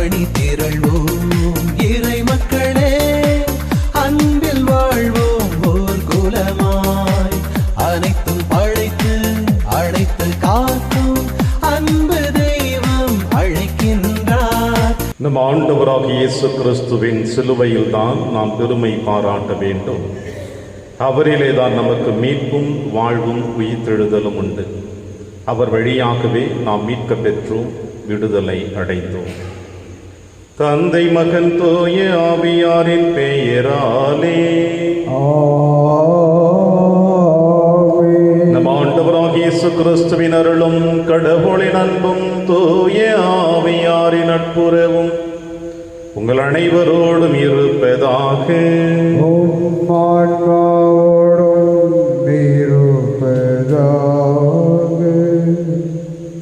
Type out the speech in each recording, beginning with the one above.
அணி திரள்வோம் இறை மக்களே, அன்பில் வாழ்வோம் ஓர் குலமாய். அனைத்தும் படைத்து அழைத்து காக்கும் அன்பு தெய்வம் அழைக்கின்றார். நம் ஆண்டவராகிய இயேசு கிறிஸ்துவின் சிலுவையில் தான் நாம் பெருமை பாராட்ட வேண்டும். அவரிலே தான் நமக்கு மீட்பும் வாழ்வும் உயிர்த்தெழுதலும் உண்டு. அவர் வழியாகவே நாம் மீட்க பெற்றோம், விடுதலை அடைந்தோம். தந்தை மகன் தூய ஆவியாரின் பெயராலே நம் ஆண்டவராகிய இயேசு கிறிஸ்துவின் அருளும் கடவுளின் அன்பும் தூய ஆவியாரின் நட்புறவும் உங்கள் அனைவரோடும் இருப்பதாக.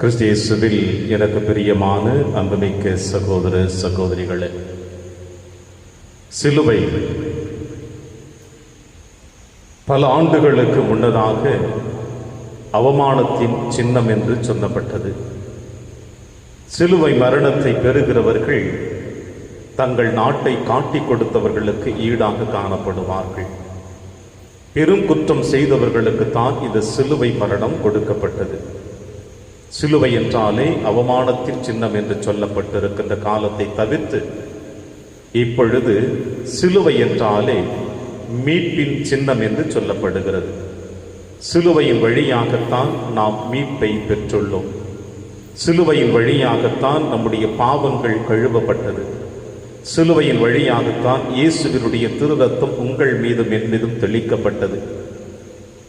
கிறிஸ்து இயேசுவில் எனக்கு பிரியமான அன்புமிக்க சகோதர சகோதரிகளே, சிலுவை பல ஆண்டுகளுக்கு முன்னதாக அவமானத்தின் சின்னம் என்று சொல்லப்பட்டது. சிலுவை மரணத்தை பெறுகிறவர்கள் தங்கள் நாட்டை காட்டிக் கொடுத்தவர்களுக்கு ஈடாக காணப்படுவார்கள். பெரும் குற்றம் செய்தவர்களுக்கு தான் இந்த சிலுவை மரணம் கொடுக்கப்பட்டது. சிலுவை என்றாலே அவமானத்தின் சின்னம் என்று சொல்லப்பட்டிருக்கின்ற காலத்தை தவிர்த்து இப்பொழுது சிலுவை என்றாலே மீட்பின் சின்னம் என்று சொல்லப்படுகிறது. சிலுவையின் வழியாகத்தான் நாம் மீட்பை பெற்றுள்ளோம். சிலுவையின் வழியாகத்தான் நம்முடைய பாவங்கள் கழுவப்பட்டது. சிலுவையின் வழியாகத்தான் இயேசுவினுடைய திருரத்தம் உங்கள் மீதும் என் மீதும் தெளிக்கப்பட்டது.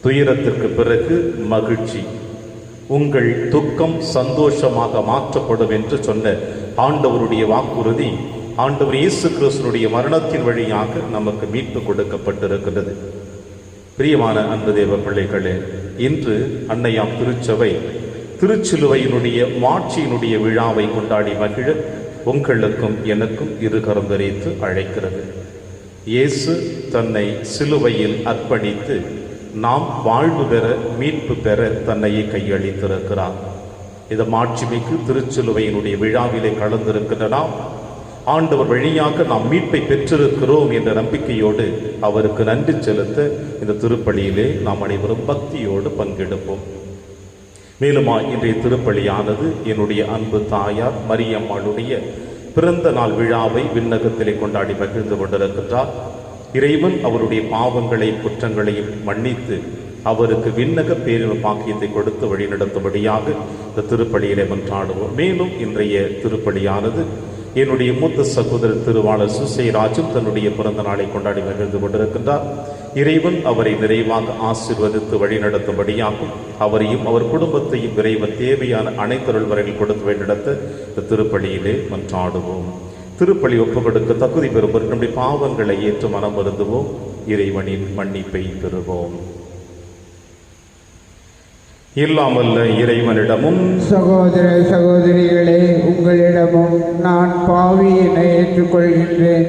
துயரத்திற்கு பிறகு மகிழ்ச்சி, உங்கள் துக்கம் சந்தோஷமாக மாற்றப்படும் என்று சொன்ன ஆண்டவருடைய வாக்குறுதி ஆண்டவர் இயேசு கிறிஸ்துவினுடைய மரணத்தின் வழியாக நமக்கு மீட்பு கொடுக்கப்பட்டிருக்கிறது. பிரியமான அன்பு தேவ பிள்ளைகளே, இன்று அன்னையாம் திருச்சபை திருச்சிலுவையினுடைய மாட்சியினுடைய விழாவை கொண்டாடி மகிழ உங்களுக்கும் எனக்கும் இருகரம் விரித்து அழைக்கிறது. இயேசு தன்னை சிலுவையில் அர்ப்பணித்து நாம் வாழ்வு பெற மீட்பு பெற தன்னையே கையளித்திருக்கிறார். இந்த மாட்சிமிக்கு திருச்சிலுவையினுடைய விழாவிலே கலந்திருக்கின்ற நாம் ஆண்டவர் வழியாக நாம் மீட்பை பெற்றிருக்கிறோம் என்ற நம்பிக்கையோடு அவருக்கு நன்றி செலுத்த இந்த திருப்பலியிலே நாம் அனைவரும் பக்தியோடு பங்கெடுப்போம். மேலுமா இன்றைய திருப்பலியானது என்னுடைய அன்பு தாயார் மரியம்மாளுடைய பிறந்த நாள் விழாவை விண்ணகத்திலே கொண்டாடி மகிழ்ந்து கொண்டிருக்கின்றார். இறைவன் அவருடைய பாவங்களை குற்றங்களையும் மன்னித்து அவருக்கு விண்ணக பேரின்ப பாக்கியத்தை கொடுத்து வழிநடத்தும்படியாக இந்த திருப்பலியிலே மன்றாடுவோம். மேலும் இன்றைய திருப்பலியானது என்னுடைய மூத்த சகோதரர் திருவாளர் சுசைராஜும் தன்னுடைய பிறந்த நாளை கொண்டாடி மகிழ்ந்து கொண்டிருக்கின்றார். இறைவன் அவரை நிறைவாக ஆசீர்வதித்து வழிநடத்தும்படியாகும். அவரையும் அவர் குடும்பத்தையும் இறைவன் தேவையான அனைத்தருள் வரையில் கொடுத்து வழிநடத்த இந்த திருப்பலியிலே மன்றாடுவோம். திருப்பலி ஒப்பு கொடுக்க தகுதி பெறுவோர் நம்முடைய பாவங்களை ஏற்று மனம் வருந்துவோம். இறைவனின் மன்னிப்பை பெறுவோம். இல்லாமல்ல இறைவனிடமும் சகோதர சகோதரிகளே, உங்களிடமும் நான் பாவியினை ஏற்றுக்கொள்கின்றேன்.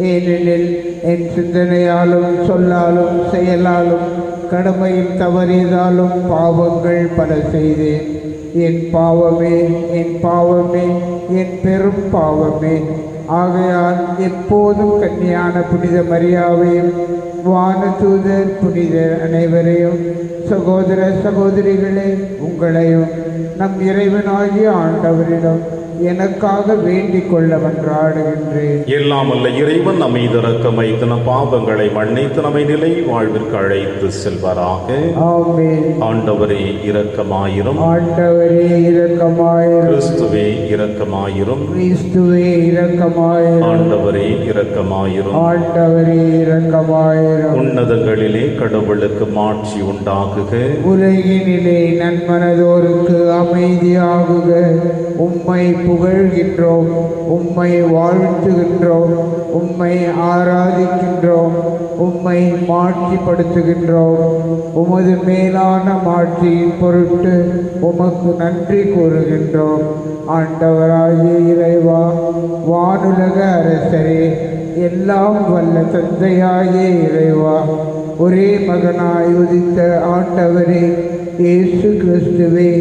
ஏனெனில் என் சிந்தனையாலும் சொல்லாலும் செயலாலும் கடமையில் தவறியதாலும் பாவங்கள் பல செய்தேன். என் பாவமே, என் பாவமே, என் பெரும் பாவமே. ஆகையால் எப்போதும் கன்னியான புனித மரியாவையும் வானதூதர் புனிதர் அனைவரையும், சகோதர சகோதரிகளே, உங்களையும் நம் இறைவனாகிய ஆண்டவரிடம் எனக்காக வேண்டிக் கொள்ள மன்றாடுகின்றேன். எல்லாம் அல்ல இறைவன் நம்மை இரக்கம் வைத்து நம் பாவங்களை மன்னித்து நம்மை நிலை வாழ்விற்கு அழைத்து செல்வாராக. ஆமென். ஆண்டவரே இரக்கமாயிரும். ஆண்டவரே இரக்கமாயிரும். கிறிஸ்துவே இரக்கமாயிரும். கிறிஸ்துவே இரக்கமாயிரும். ஆண்டவரே இரக்கமாயிரும். ஆண்டவரே இரக்கமாயிரும். உன்னதங்களிலே கடவுளுக்கு மாட்சி உண்டாகுக. உலகினிலே நன்மனதோருக்கு அமைதியாகுக. உம்மை புகழ்கின்றோம், உம்மை வாழ்த்துகின்றோம், உம்மை ஆராதிக்கின்றோம், உம்மை மாட்சிப்படுத்துகின்றோம். உமது மேலான மாட்சியின் பொருட்டு உமக்கு நன்றி கூறுகின்றோம். ஆண்டவராகிய இறைவா, வானுலக அரசரே, எல்லாம் வல்ல தந்தையாகிய இறைவா, ஒரே மகனாய் உதித்த ஆண்டவரே இயேசு கிறிஸ்துவே,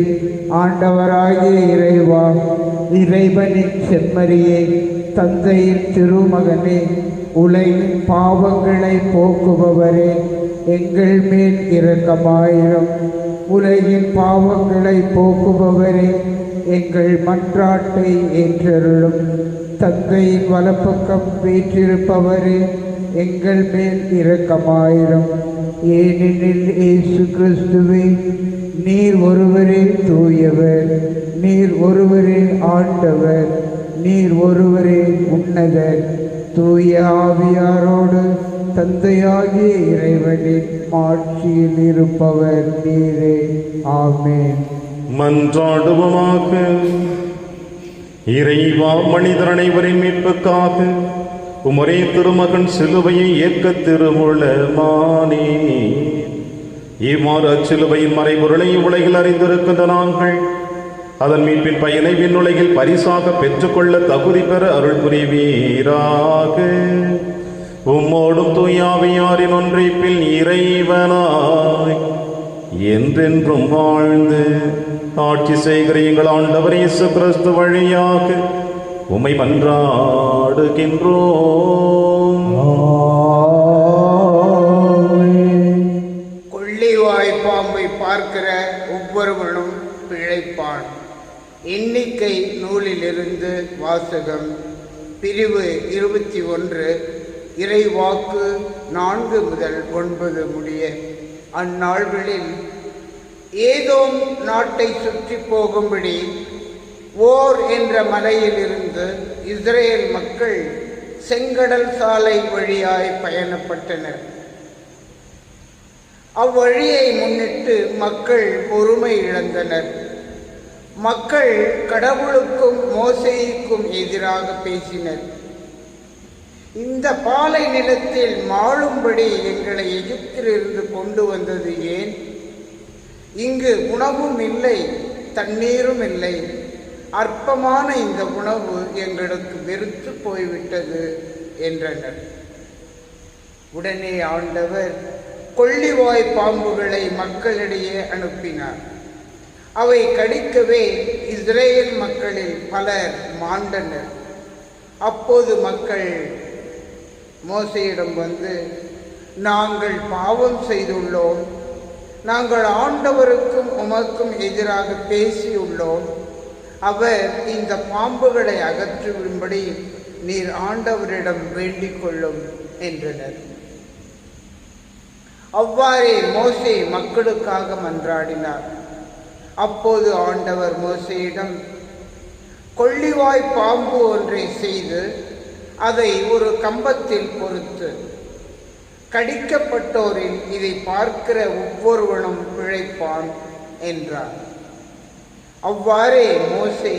ஆண்டவராகிய இறைவா, இறைவனின் செம்மறியே, தந்தையின் திருமகனே, உலகின் பாவங்களை போக்குபவரே, எங்கள் மேல் இரக்கமாயிரும். உலகின் பாவங்களை போக்குபவரே, எங்கள் மன்றாட்டை ஏற்றருளும். தந்தையின் வலப்பக்கம் வீற்றிருப்பவரே, எங்கள் மேல் இரக்கமாயிரும். ஏனெனில் இயேசு கிறிஸ்துவே, நீர் ஒருவரே தூயவர், நீர் ஒருவரே ஆண்டவர், நீர் ஒருவரே உன்னதர். தூய ஆவியாரோடு தந்தையாகிய இறைவனின் மாட்சியில் இருப்பவர் நீரே. ஆமென். மன்றாடுவோமாக. இறைவா, மனிதர் அனைவரின் மீட்புக்காக உமரே திருமகன் சிலுவையை ஏற்க திருவுளமானே. இவ்வாறு அச்சிலுவையின் மறைபொருளை உலகில் அறிந்திருக்கின்ற நாங்கள் அதன் மீட்பின் பயனை விண்ணுலகில் பரிசாக பெற்றுக்கொள்ள தகுதி பெற அருள் புரிவீராக. உம்மோடும் தூயாவியாரின் ஒன்றைப்பில் இறைவனாய் என்றென்றும் வாழ்ந்து ஆட்சி செய்கிற எங்கள் ஆண்டவர் இயேசு கிறிஸ்து வழியாக உம்மை மன்றாடுகின்றோம். கொள்ளிவாய் பாம்பை பார்க்கிற ஒவ்வொருவனும் பிழைப்பான். எண்ணிக்கை நூலிலிருந்து வாசகம். பிரிவு 21, இறைவாக்கு 4 முதல் 9 முடிய. அந்நாள்களில் ஏதோம் நாட்டை சுற்றி போகும்படி ஓர் என்ற மலையிலிருந்து இஸ்ரேல் மக்கள் செங்கடல் சாலை வழியாய் பயணப்பட்டனர். அவ்வழியை முன்னிட்டு மக்கள் பொறுமை இழந்தனர். மக்கள் கடவுளுக்கும் மோசேயுக்கும் எதிராக பேசினர். இந்த பாலை நிலத்தில் மாளும்படி எங்களை எகிப்திலிருந்து கொண்டு வந்தது ஏன்? இங்கு உணவும் இல்லை, தண்ணீரும் இல்லை. அற்பமான இந்த உணவு எங்களுக்கு வெறுத்து போய்விட்டது என்றனர். உடனே ஆண்டவர் கொள்ளிவாய் பாம்புகளை மக்களிடையே அனுப்பினார். அவை கடிக்கவே இஸ்ரேல் மக்களில் பலர் மாண்டனர். அப்போது மக்கள் மோசேயிடம் வந்து, நாங்கள் பாவம் செய்துள்ளோம், நாங்கள் ஆண்டவருக்கும் உமக்கும் எதிராக பேசியுள்ளோம். அவர் இந்த பாம்புகளை அகற்றும்படி நீர் ஆண்டவரிடம் வேண்டிக் கொள்ளும் என்றனர். அவ்வாறே மோசே மக்களுக்காக மன்றாடினார். அப்போது ஆண்டவர் மோசேயிடம், கொள்ளிவாய் பாம்பு ஒன்றை செய்து அதை ஒரு கம்பத்தில் பொறுத்து கடிக்கப்பட்டோரில் இதை பார்க்கிற ஒவ்வொருவனும் பிழைப்பான் என்றார். அவ்வாறே மோசே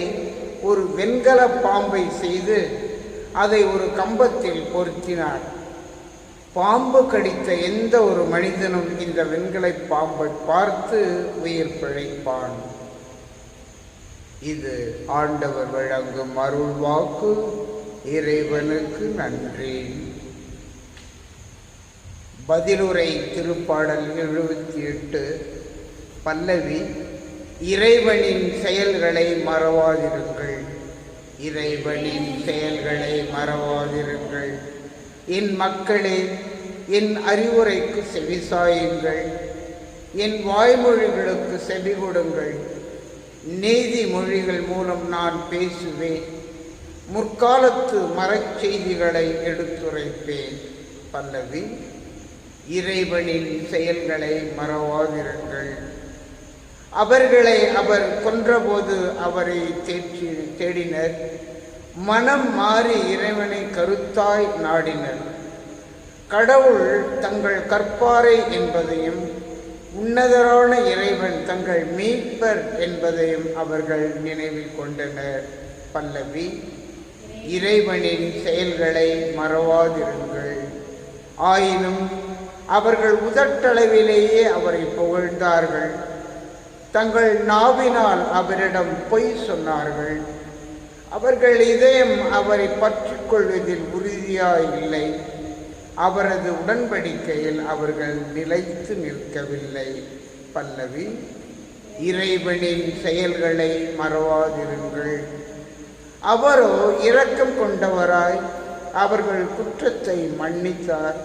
ஒரு வெண்கல பாம்பை செய்து அதை ஒரு கம்பத்தில் பொருத்தினார். பாம்பு கடித்த எந்த ஒரு மனிதனும் இந்த வெண்கல பாம்பை பார்த்து உயிர் பிழைப்பான். இது ஆண்டவர் வழங்கும் அருள் வாக்கு. இறைவனுக்கு நன்றி. பதிலுரை திருப்பாடல் 78 பல்லவி. இறைவனின் செயல்களை மறவாதிருங்கள், இறைவனின் செயல்களை மறவாதிருங்கள். என் மக்களே, என் அறிவுரைக்கு செவிசாயுங்கள், என் வாய்மொழிகளுக்கு செவி கொடுங்கள். நீதிமொழிகள் மூலம் நான் பேசுவேன், முற்காலத்து மரச்செய்திகளை எடுத்துரைப்பேன். பல்லவி. இறைவனின் செயல்களை மறவாதிருங்கள். அவர்களை அவர் கொன்றபோது அவரை தேடினர். மனம் மாறி இறைவனை கருத்தாய் நாடினர். கடவுள் தங்கள் கற்பாரை என்பதையும் உன்னதரான இறைவன் தங்கள் மீட்பர் என்பதையும் அவர்கள் நினைவில் கொண்டனர். பல்லவி. இறைவனின் செயல்களை மறவாதிருங்கள். ஆயினும் அவர்கள் உதட்டளவிலேயே அவரை புகழ்ந்தார்கள், தங்கள் நாவினால் அவரிடம் பொய் சொன்னார்கள். அவர்கள் இதயம் அவரை பற்றி கொள்வதில் உறுதியாய் இல்லை. அவரது உடன்படிக்கையில் அவர்கள் நிலைத்து நிற்கவில்லை. பல்லவி. இறைவனின் செயல்களை மறவாதிருங்கள். அவரோ இரக்கம் கொண்டவராய் அவர்கள் குற்றத்தை மன்னித்தார்.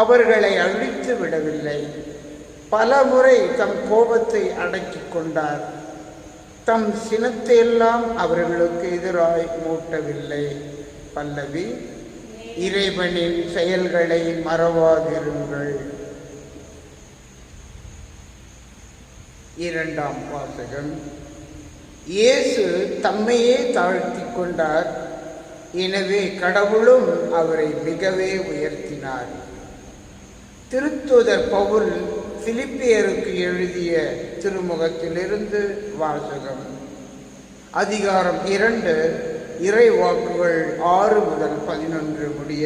அவர்களை அழித்து விடவில்லை. பலமுறை தம் கோபத்தை அடக்கிக் கொண்டார். தம் சினத்தையெல்லாம் அவர்களுக்கு எதிராய் மூட்டவில்லை. பல்லவி. இறைவனின் செயல்களை மறவாதிருங்கள். இரண்டாம் வாசகம். இயேசு தம்மையே தாழ்த்தி கொண்டார். எனவே கடவுளும் அவரை மிகவே உயர்த்தினார். திருத்தூதர் பவுல் பிலிப்பியருக்கு எழுதிய திருமுகத்திலிருந்து வாசகம். அதிகாரம் 2, இறை வாக்குகள் 6 முதல் 11 முடிய.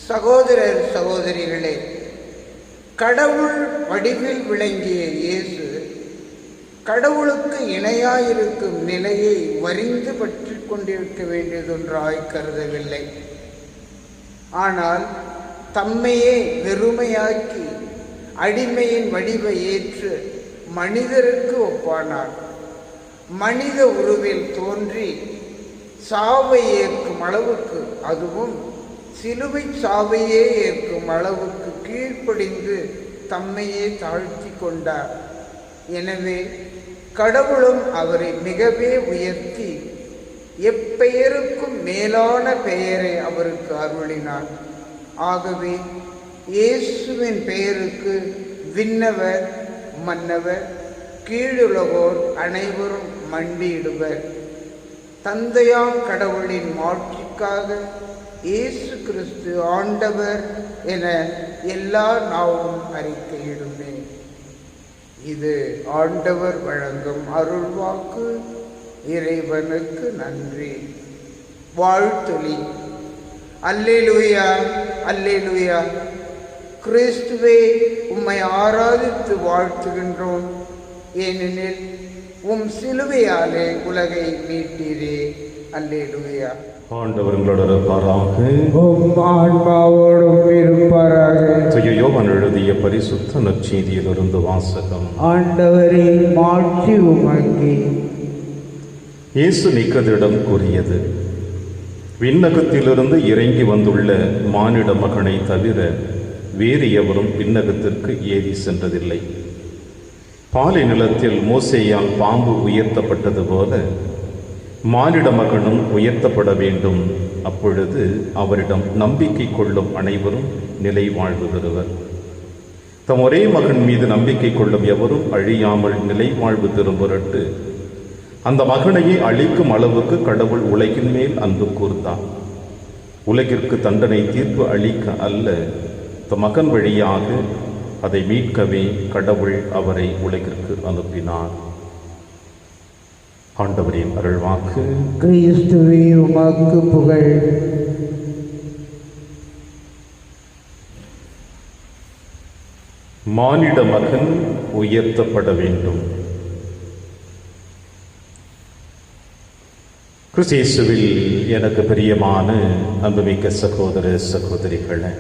சகோதரர் சகோதரிகளே, கடவுள் வடிவில் விளங்கிய இயேசு கடவுளுக்கு இணையாயிருக்கும் நிலையை வரிந்து பற்றி கொண்டிருக்க வேண்டியதொன்றாய் கருதவில்லை. ஆனால் தம்மையே வெறுமையாக்கி அடிமையின் வடிவை ஏற்று மனிதருக்கு ஒப்பானார். மனித உருவில் தோன்றி சாவை ஏற்கும் அளவுக்கு, அதுவும் சிலுவை சாவையே ஏற்கும் அளவுக்கு கீழ்ப்படிந்து தம்மையே தாழ்த்தி கொண்டார். எனவே கடவுளும் அவரை மிகவே உயர்த்தி எப்பெயருக்கும் மேலான பெயரை அவருக்கு அருளினார். ஆகவே இயேசுவின் பெயருக்கு விண்ணவர், மன்னவர், கீழுலகோர் அனைவரும் மண்டியிடுவர். தந்தையாம் கடவுளின் மாட்சிக்காக இயேசு கிறிஸ்து ஆண்டவர் என எல்லா நாவும் அறிக்கையிடுமே. இது ஆண்டவர் வழங்கும் அருள்வாக்கு. இறைவனுக்கு நன்றி. வாழ்த்துளி. அல்லேலூயா, அல்லேலூயா. கிறிஸ்துவே, உம்மை ஆராதித்து வாழ்த்துகின்றோம். ஏனெனில் உம் சிலுவையாலே உலகை மீட்டீரே. அல்லேலூயா. ஆண்டவர் உங்களோடு இருப்பாராக. உம் ஆன்மாவோடும் இருப்பாராக. யோவான் எழுதிய பரிசுத்த நற்செய்தியிலிருந்து வாசகம். ஆண்டவரே, மாட்சி உமக்கே. இயேசு நிக்கோதேமிடம் கூறியது, விண்ணகத்திலிருந்து இறங்கி வந்துள்ள மானிட மகனை தவிர வேறு எவரும் விண்ணகத்திற்கு ஏறி சென்றதில்லை. பாலை நிலத்தில் மோசேயால் பாம்பு உயர்த்தப்பட்டது போல மானிட மகனும் உயர்த்தப்பட வேண்டும். அப்பொழுது அவரிடம் நம்பிக்கை கொள்ளும் அனைவரும் நிலை வாழ்வு பெறுவர். தம் ஒரே மகன் மீது நம்பிக்கை கொள்ளும் எவரும் அழியாமல் நிலை வாழ்வு பெறும் பொருட்டு அந்த மகனையே அழிக்கும் அளவுக்கு கடவுள் உலகின் மேல் அன்பு கூர்ந்தார். உலகிற்கு தண்டனை தீர்ப்பு அளிக்க அல்ல, தம் மகன் வழியாக அதை மீட்கவே கடவுள் அவரை உலகிற்கு அனுப்பினார். ஆண்டவரின் அருள்வாக்கு. கிறிஸ்துவே, உமக்கு புகழ். மானிட மகன் உயர்த்தப்பட வேண்டும். கிறிஸ்துவில் எனக்கு பிரியமான அன்புமிக்க சகோதர சகோதரிகளே,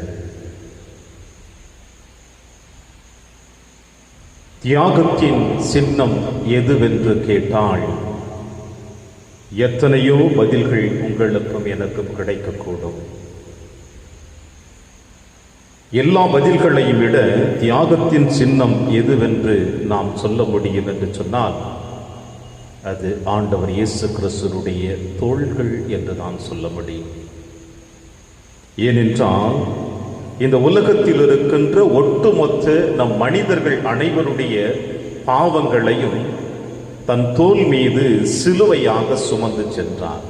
தியாகத்தின் சின்னம் எதுவென்று கேட்டால் எத்தனையோ பதில்கள் உங்களுக்கும் எனக்கும் கிடைக்கக்கூடும். எல்லா பதில்களையும் விட தியாகத்தின் சின்னம் எதுவென்று நாம் சொல்ல முடியும் என்று சொன்னால் அது ஆண்டவர் இயேசு கிறிஸ்துவுடைய தோள்கள் என்று நான் சொல்ல முடியும். ஏனென்றால் இந்த உலகத்தில் இருக்கின்ற ஒட்டுமொத்த நம் மனிதர்கள் அனைவருடைய பாவங்களையும் தன் தோள் மீது சிலுவையாக சுமந்து சென்றார்.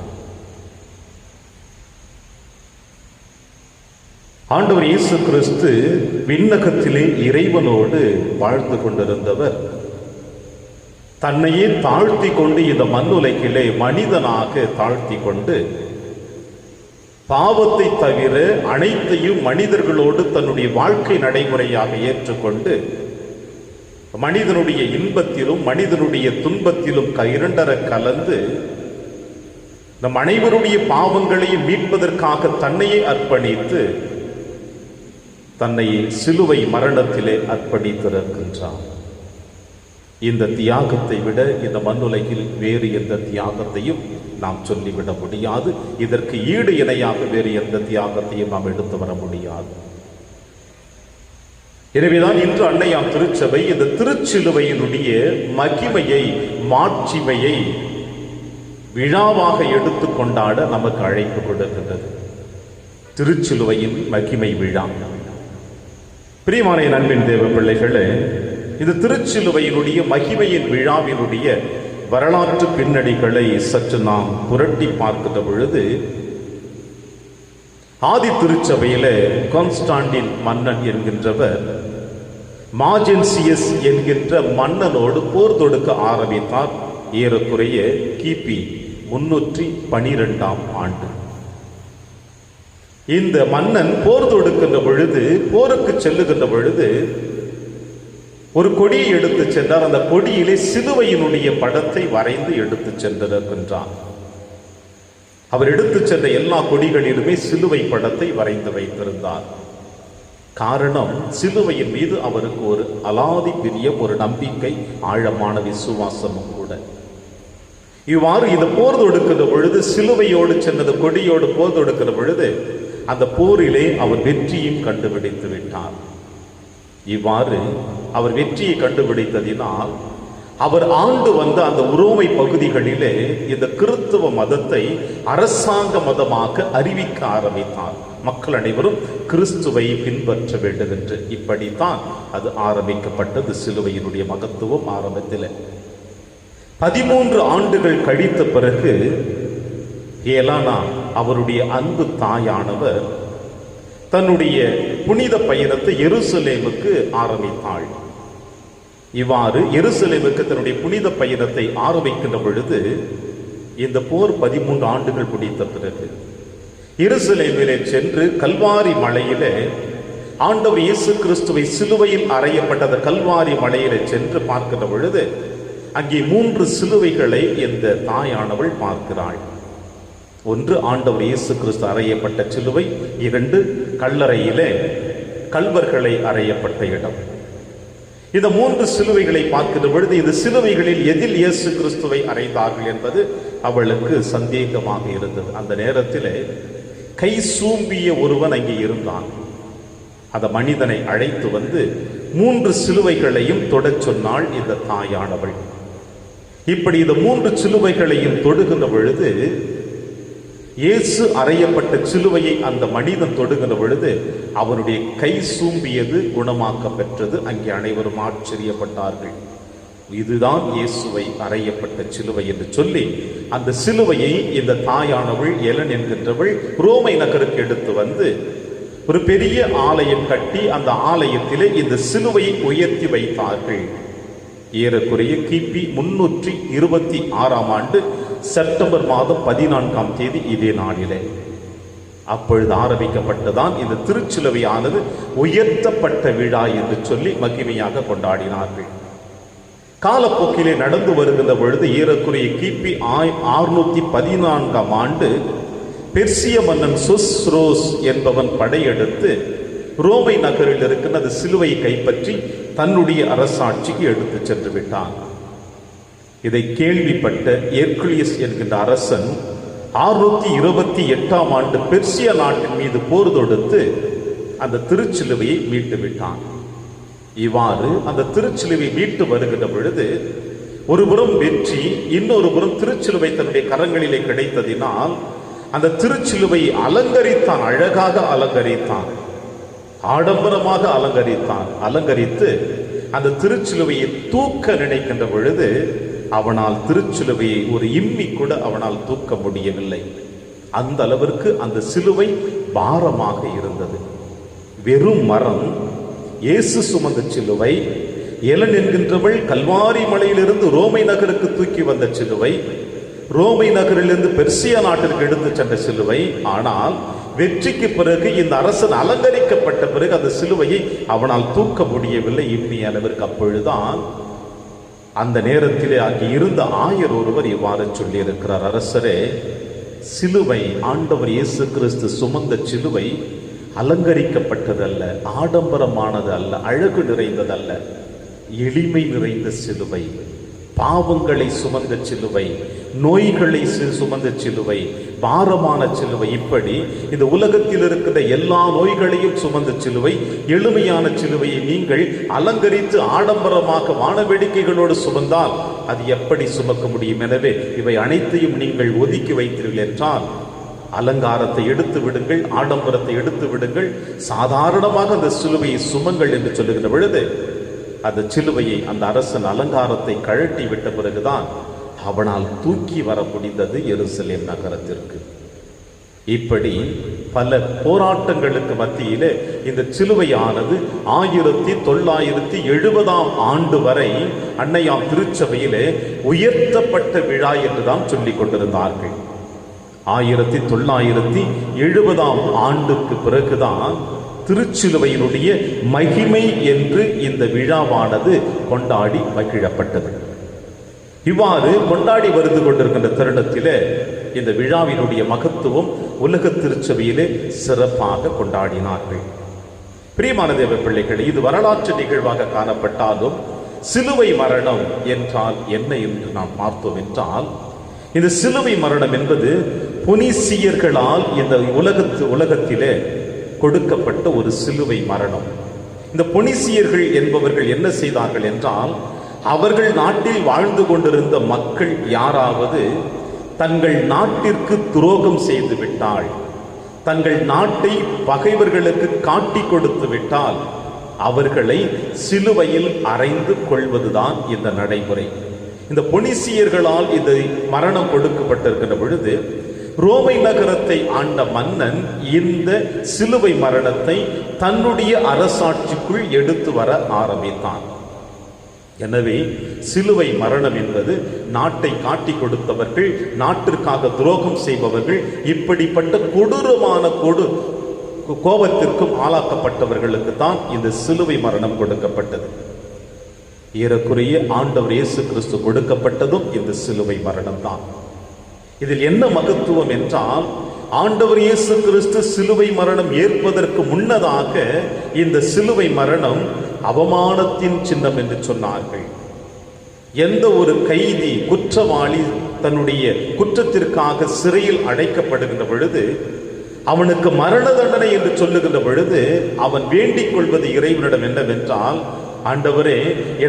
ஆண்டவர் இயேசு கிறிஸ்து விண்ணகத்திலே இறைவனோடு வாழ்ந்து கொண்டிருந்தவர் தன்னையே தாழ்த்தி கொண்டு இந்த மண்ணுலகிலே மனிதனாக தாழ்த்தி கொண்டு பாவத்தை தவிர அனைத்தையும் மனிதர்களோடு தன்னுடைய வாழ்க்கை நடைமுறையாக ஏற்றுக்கொண்டு மனிதனுடைய இன்பத்திலும் மனிதனுடைய துன்பத்திலும் இரண்டர கலந்து நம் அனைவருடைய பாவங்களையும் மீட்பதற்காக தன்னையே அர்ப்பணித்து தன்னை சிலுவை மரணத்திலே அர்ப்பணித்திருக்கின்றார். இந்த தியாகத்தை விட இந்த மண்ணுலகில் வேறு எந்த தியாகத்தையும் நாம் சொல்லிவிட முடியாது. இதற்கு ஈடு இணையாக வேறு எந்த தியாகத்தையும் நாம் எடுத்து வர முடியாது. எனவேதான் இன்று அன்னையாம் திருச்சபை இந்த திருச்சிலுவையினுடைய மகிமையை, மாட்சிமையை விழாவாக எடுத்து கொண்டாட நமக்கு அழைப்பு கொடுக்கின்றது. திருச்சிலுவையின் மகிமை விழா. பிரியமான அன்பின் தேவ பிள்ளைகளே, இந்த திருச்சிலுவையினுடைய மகிமையின் விழாவினுடைய வரலாற்று பின்னணிகளை சற்று நாம் புரட்டி பார்க்கின்ற பொழுது, ஆதி திருச்சபையில கான்ஸ்டாண்டின் மன்னன் என்கின்றவர் மாஜென்சியஸ் என்கின்ற மன்னனோடு போர் தொடுக்க ஆரம்பித்தார். ஏறக்குறைய கிபி 312ஆம் ஆண்டு. இந்த மன்னன் போர் தொடுக்கின்ற பொழுது, போருக்கு செல்லுகின்ற பொழுது ஒரு கொடியை எடுத்து சென்றார். அந்த கொடியிலே சிலுவையினுடைய படத்தை வரைந்து எடுத்து சென்றிருக்கின்றார். அவர் எடுத்து சென்ற எல்லா கொடிகளிலுமே சிலுவை படத்தை வரைந்து வைத்திருந்தார். காரணம், சிலுவையின் மீது அவருக்கு ஒரு அலாதி பிரியம், ஒரு நம்பிக்கை, ஆழமான விசுவாசமும் கூட. இவ்வாறு இந்த போர் தொடுக்கிற பொழுது, சிலுவையோடு சென்றது கொடியோடு போர் தொடுக்கிற பொழுது, அந்த போரிலே அவர் வெற்றியும் கண்டுபிடித்து விட்டார். இவ்வாறு அவர் வெற்றியை கண்டுபிடித்ததினால் அவர் ஆண்டு வந்த அந்த உரோமை பகுதிகளிலே இந்த கிறிஸ்தவ மதத்தை அரசாங்க மதமாக அறிவிக்க ஆரம்பித்தார். மக்கள் அனைவரும் கிறிஸ்துவை பின்பற்ற வேண்டும் என்று. இப்படித்தான் அது ஆரம்பிக்கப்பட்டது. சிலுவையினுடைய மகத்துவம் ஆரம்பத்தில் 13 ஆண்டுகள் கழித்த பிறகு ஏலானா, அவருடைய அன்பு தாயானவர், தன்னுடைய புனித பயணத்தை எருசலேமுக்கு ஆரம்பித்தாள். இவ்வாறு எருசலேமுக்கு தன்னுடைய புனித பயணத்தை ஆரம்பிக்கின்ற பொழுது, இந்த போர் 13 ஆண்டுகள் முடித்த பிறகு எருசலேமிலே சென்று கல்வாரி மலையிலே ஆண்டவர் இயேசு கிறிஸ்துவை சிலுவையில் அறையப்பட்ட கல்வாரி மலையிலே சென்று பார்க்கின்ற பொழுது, அங்கே 3 சிலுவைகளை இந்த தாயானவள் பார்க்கிறாள். ஒன்று ஆண்டவர் இயேசு கிறிஸ்து அறையப்பட்ட சிலுவை, 2 கல்லறையிலே கல்வர்களை அறையப்பட்ட இடம். இந்த 3 சிலுவைகளை பார்க்கின்ற பொழுது, இந்த சிலுவைகளில் எதில் இயேசு கிறிஸ்துவை அறைந்தார்கள் என்பது அவளுக்கு சந்தேகமாக இருந்தது. அந்த நேரத்தில் கை சூம்பிய ஒருவன் அங்கே இருந்தான். அந்த மனிதனை அழைத்து வந்து 3 சிலுவைகளையும் தொடச் சொன்னாள் இந்த தாயானவள். இப்படி இந்த 3 சிலுவைகளையும் தொடுகின்ற பொழுது, இயேசு அறையப்பட்ட சிலுவையை அந்த மனிதன் தொடுகின்ற பொழுது அவனுடைய கை சூம்பியது குணமாக்க பெற்றது. அங்கே அனைவரும் ஆச்சரியப்பட்டார்கள். இதுதான் இயேசுவை அறையப்பட்ட சிலுவை என்று சொல்லி, அந்த சிலுவையை இந்த தாயானவள் எலன் என்கின்றவள் ரோமை நகருக்கு எடுத்து வந்து ஒரு பெரிய ஆலயம் கட்டி, அந்த ஆலயத்திலே இந்த சிலுவையை உயர்த்தி வைத்தார்கள். ஏறக்குறைய கிபி 326ஆம் ஆண்டு செப்டம்பர் மாதம் 14ஆம் தேதி இதே நாளிலே அப்பொழுது ஆரம்பிக்கப்பட்டதான் இந்த திருச்சிலுவையானது உயர்த்தப்பட்ட விழா என்று சொல்லி மகிமையாக கொண்டாடினார்கள். காலப்போக்கிலே நடந்து வருகின்ற பொழுது ஏறக்குறைய கிபி 614ஆம் ஆண்டு பெர்சிய மன்னன் சொஸ்ரோஸ் என்பவன் படையெடுத்து ரோமை நகரில் இருக்கின்ற அந்த சிலுவையை கைப்பற்றி தன்னுடைய அரசாட்சிக்கு எடுத்து சென்று விட்டான். இதை கேள்விப்பட்ட எர்குலியஸ் என்கின்ற அரசன் 628ஆம் ஆண்டு பெர்சிய நாட்டின் மீது போர் தொடுத்து அந்த திருச்சிலுவையை மீட்டு விட்டான். இவ்வாறு அந்த திருச்சிலுவை மீட்டு வருகின்ற பொழுது, ஒருபுறம் வெற்றி, இன்னொரு புறம் திருச்சிலுவை தன்னுடைய கரங்களிலே கிடைத்ததினால் அந்த திருச்சிலுவை அலங்கரித்தான், அழகாக அலங்கரித்தான், ஆடம்பரமாக அலங்கரித்தான். அலங்கரித்து அந்த திருச்சிலுவையை தூக்க நினைக்கின்ற பொழுது அவனால் திருச்சிலுவையை ஒரு இம்மி கூட அவனால் தூக்க முடியவில்லை. அந்த அளவிற்கு அந்த சிலுவை பாரமாக இருந்தது. வெறும் மரம், இயேசு சுமந்த சிலுவை, எலன் என்கின்றவள் கல்வாரி மலையிலிருந்து ரோமை நகருக்கு தூக்கி வந்த சிலுவை, ரோமை நகரிலிருந்து பெர்சியா நாட்டிற்கு எடுத்து சென்ற சிலுவை. ஆனால் வெற்றிக்கு பிறகு இந்த அரசன் அலங்கரிக்கப்பட்ட பிறகு அந்த சிலுவையை அவனால் தூக்க முடியவில்லை, இம்மி அளவிற்கு. அப்பொழுதுதான் அந்த நேரத்திலே அங்கே இருந்த ஆயர் ஒருவர் இவ்வாறு சொல்லியிருக்கிறார், அரசரே, சிலுவை, ஆண்டவர் இயேசு கிறிஸ்து சுமந்த சிலுவை அலங்கரிக்கப்பட்டதல்ல, ஆடம்பரமானது அல்ல, அழகு நிறைந்ததல்ல, எளிமை நிறைந்த சிலுவை, பாவங்களை சுமந்த சிலுவை, நோய்களை சுமந்த சிலுவை, பாரமான சிலுவை, இப்படி இந்த உலகத்தில் இருக்கிற எல்லா நோய்களையும் சுமந்த சிலுவை, எளிமையான சிலுவையை நீங்கள் அலங்கரித்து ஆடம்பரமாக வானவேடிக்கைகளோடு சுமந்தால் அது எப்படி சுமக்க முடியும்? எனவே இவை அனைத்தையும் நீங்கள் ஒதுக்கி வைத்தீர்கள் என்றால் அலங்காரத்தை எடுத்து விடுங்கள், ஆடம்பரத்தை எடுத்து விடுங்கள், சாதாரணமாக அந்த சிலுவையை சுமங்கள் என்று சொல்லுகிற பொழுது அந்த சிலுவையை அந்த அரசன் அலங்காரத்தை கழட்டி விட்ட பிறகுதான் அவனால் தூக்கி வர முடிந்தது எருசலேம் நகரத்திற்கு. இப்படி பல போராட்டங்களுக்கு மத்தியிலே இந்த சிலுவையானது 1970 ஆண்டு வரை அன்னையாம் திருச்சபையிலே உயர்த்தப்பட்ட விழா என்றுதான் சொல்லிக் கொண்டிருந்தார்கள். 1970 ஆண்டுக்கு பிறகுதான் திருச்சிலுவையினுடைய மகிமை என்று இந்த விழாவானது கொண்டாடி மகிழப்பட்டது. இவ்வாறு கொண்டாடி வருது கொண்டிருக்கின்ற தருணத்திலே இந்த விழாவினுடைய மகத்துவம் உலக திருச்சபையிலே சிறப்பாக கொண்டாடினார்கள். பிரியமான தேவ பிள்ளைகள், இது வரலாற்று நிகழ்வாக காணப்பட்டாலும் சிலுவை மரணம் என்றால் என்ன என்று நாம் பார்த்தோம் என்றால், இந்த சிலுவை மரணம் என்பது புனிசியர்களால் இந்த உலகத்திலே கொடுக்கப்பட்ட ஒரு சிலுவை மரணம். இந்த புனிசியர்கள் என்பவர்கள் என்ன செய்தார்கள் என்றால், அவர்கள் நாட்டில் வாழ்ந்து கொண்டிருந்த மக்கள் யாராவது தங்கள் நாட்டிற்கு துரோகம் செய்து விட்டால், தங்கள் நாட்டை பகைவர்களுக்கு காட்டி கொடுத்து விட்டால் அவர்களை சிலுவையில் அறைந்து கொள்வதுதான் இந்த நடைமுறை. இந்த புனிசியர்களால் இந்த மரணம் கொடுக்கப்பட்டிருக்கிற பொழுது ரோமை நகரத்தை ஆண்ட மன்னன் இந்த சிலுவை மரணத்தை தன்னுடைய அரசாட்சிக்குள் எடுத்து வர ஆரம்பித்தான். எனவே சிலுவை மரணம் என்பது நாட்டை காட்டி கொடுத்தவர்கள், நாட்டிற்காக துரோகம் செய்பவர்கள், இப்படிப்பட்ட கொடூரமான கோபத்திற்கும் ஆளாக்கப்பட்டவர்களுக்கு தான் இந்த சிலுவை மரணம் கொடுக்கப்பட்டது. ஏறக்குறைய ஆண்டவர் இயேசு கிறிஸ்து கொடுக்கப்பட்டதும் இந்த சிலுவை மரணம் தான். இதில் என்ன மகத்துவம் என்றால், ஆண்டவர் இயேசு கிறிஸ்து சிலுவை மரணம் ஏற்பதற்கு முன்னதாக இந்த சிலுவை மரணம் அவமானத்தின் சின்னம் என்று சொன்னார்கள். எந்த ஒரு கைதி, குற்றவாளி தன்னுடைய குற்றத்திற்காக சிறையில் அடைக்கப்படுகின்ற பொழுது அவனுக்கு மரண தண்டனை என்று சொல்லுகின்ற பொழுது அவன் வேண்டிக் கொள்வது இறைவனிடம் என்னவென்றால், ஆண்டவரே,